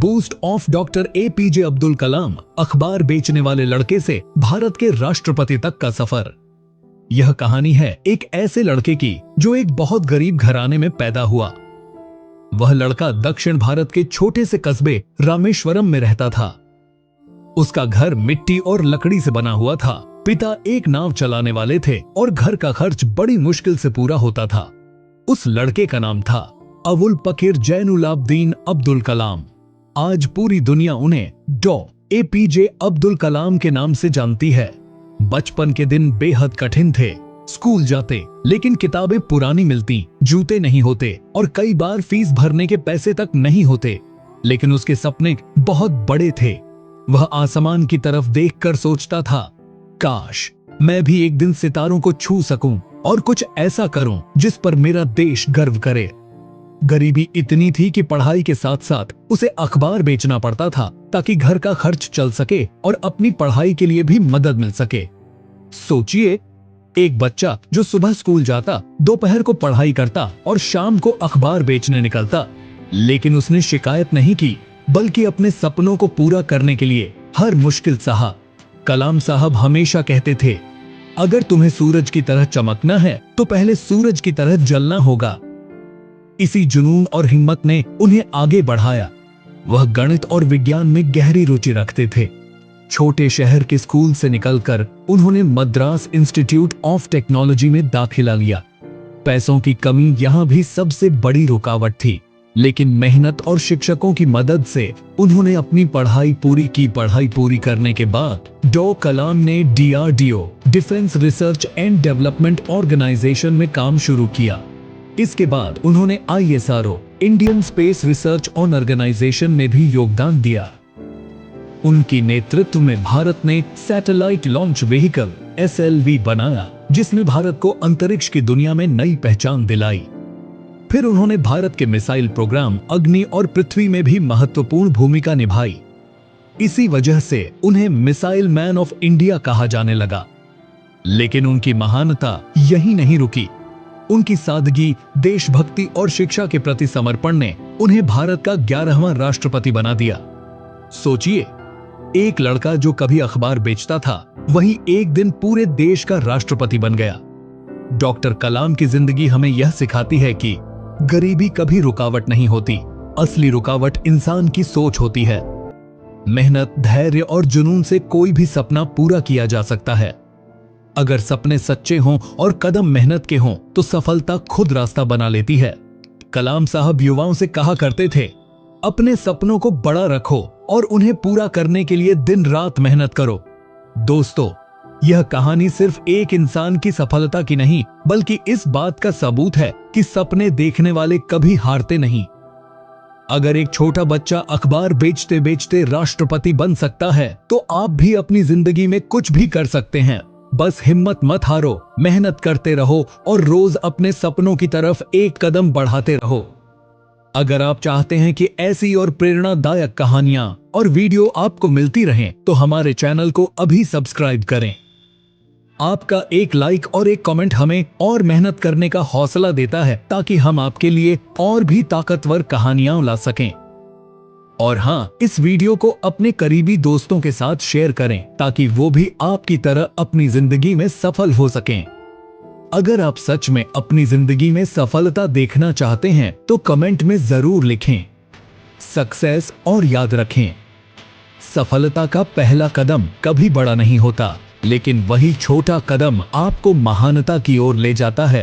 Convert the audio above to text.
Boost of doctor APJ Abdul Kalam, अखबार बेचने वाले लड़के से भारत के राष्ट्रपति तक का सफर। यह कहानी है एक ऐसे लड़के की जो एक बहुत गरीब घराने में पैदा हुआ। वह लड़का दक्षिण भारत के छोटे से कस्बे रामेश्वरम में रहता था। उसका घर मिट्टी और लकड़ी से बना हुआ था। पिता एक नाव चलाने वाले थे और घर का खर्च बड़ी मुश्किल से पूरा होता था। उस लड़के का नाम था अवुल पकीर जैनुलाब्दीन अब्दुल कलाम। आज पूरी दुनिया उन्हें डॉ एपीजे अब्दुल कलाम के नाम से जानती है। बचपन के दिन बेहद कठिन थे। स्कूल जाते लेकिन किताबें पुरानी मिलती, जूते नहीं होते और कई बार फीस भरने के पैसे तक नहीं होते। लेकिन उसके सपने बहुत बड़े थे। वह आसमान की तरफ देखकर सोचता था, काश मैं भी एक दिन सितारों को छू सकूं और कुछ ऐसा करूं जिस पर मेरा देश गर्व करे। गरीबी इतनी थी कि पढ़ाई के साथ साथ उसे अखबार बेचना पड़ता था ताकि घर का खर्च चल सके और अपनी पढ़ाई के लिए भी मदद मिल सके। सोचिए, एक बच्चा जो सुबह स्कूल जाता, दोपहर को पढ़ाई करता और शाम को अखबार बेचने निकलता। लेकिन उसने शिकायत नहीं की, बल्कि अपने सपनों को पूरा करने के लिए हर मुश्किल सहा। कलाम साहब हमेशा कहते थे, अगर तुम्हें सूरज की तरह चमकना है तो पहले सूरज की तरह जलना होगा। इसी जुनून और हिम्मत ने उन्हें आगे बढ़ाया। वह गणित और विज्ञान में गहरी रुचि रखते थे। छोटे शहर के स्कूल से निकलकर उन्होंने मद्रास इंस्टीट्यूट ऑफ टेक्नोलॉजी में दाखिला लिया। पैसों की कमी यहां भी सबसे बड़ी रुकावट थी, लेकिन मेहनत और शिक्षकों की मदद से उन्होंने अपनी पढ़ाई पूरी करने के बाद डॉ कलाम ने DRDO defence research and development organisation में काम शुरू किया। इसके बाद उन्होंने ISRO Indian space research organisation में भी योगदान दिया। उनकी नेतृत्व में भारत ने सैटेलाइट लॉन्च व्हीकल SLV बनाया, जिसने भारत को अंतरिक्ष की दुनिया में नई पहचान दिलाई। फिर उन्होंने भारत के मिसाइल प्रोग्राम अग्नि और पृथ्वी में भी महत्वपूर्ण भूमिका निभाई। इसी वजह से उन्हें मिसाइल मैन ऑफ इंडिया कहा जाने लगा। लेकिन उनकी महानता यहीं नहीं रुकी। उनकी सादगी, देशभक्ति और शिक्षा के प्रति समर्पण ने उन्हें भारत का 11वां राष्ट्रपति बना दिया। सोचिए, एक लड़का जो कभी अखबार बेचता था, वही एक दिन पूरे देश का राष्ट्रपति बन गया। डॉक्टर कलाम की जिंदगी हमें यह सिखाती है कि गरीबी कभी रुकावट नहीं होती। असली रुकावट इंसान की सोच होती है। मेहनत, धैर्य और जुनून से कोई भी सपना पूरा किया जा सकता है। अगर सपने सच्चे हों और कदम मेहनत के हों तो सफलता खुद रास्ता बना लेती है। कलाम साहब युवाओं से कहा करते थे, अपने सपनों को बड़ा रखो और उन्हें पूरा करने के लिए दिन रात मेहनत करो। दोस्तों, यह कहानी सिर्फ एक इंसान की सफलता की नहीं, बल्कि इस बात का सबूत है कि सपने देखने वाले कभी हारते नहीं। अगर एक छोटा बच्चा अखबार बेचते बेचते राष्ट्रपति बन सकता है, तो आप भी अपनी जिंदगी में कुछ भी कर सकते हैं। बस हिम्मत मत हारो, मेहनत करते रहो और रोज अपने सपनों की तरफ एक कदम बढ़ाते रहो। अगर आप चाहते हैं कि ऐसी और प्रेरणादायक कहानियां और वीडियो आपको मिलती रहें, तो हमारे चैनल को अभी सब्सक्राइब करें। आपका एक लाइक और एक कमेंट हमें और मेहनत करने का हौसला देता है, ताकि हम आपके लिए और भी ताकतवर कहानियां ला सकें। और हाँ, इस वीडियो को अपने करीबी दोस्तों के साथ शेयर करें, ताकि वो भी आपकी तरह अपनी जिंदगी में सफल हो सकें। अगर आप सच में अपनी जिंदगी में सफलता देखना चाहते हैं, तो कमेंट में जरूर लिखें सक्सेस, और याद रखें, सफलता का पहला कदम कभी बड़ा नहीं होता, लेकिन वही छोटा कदम आपको महानता की ओर ले जाता है।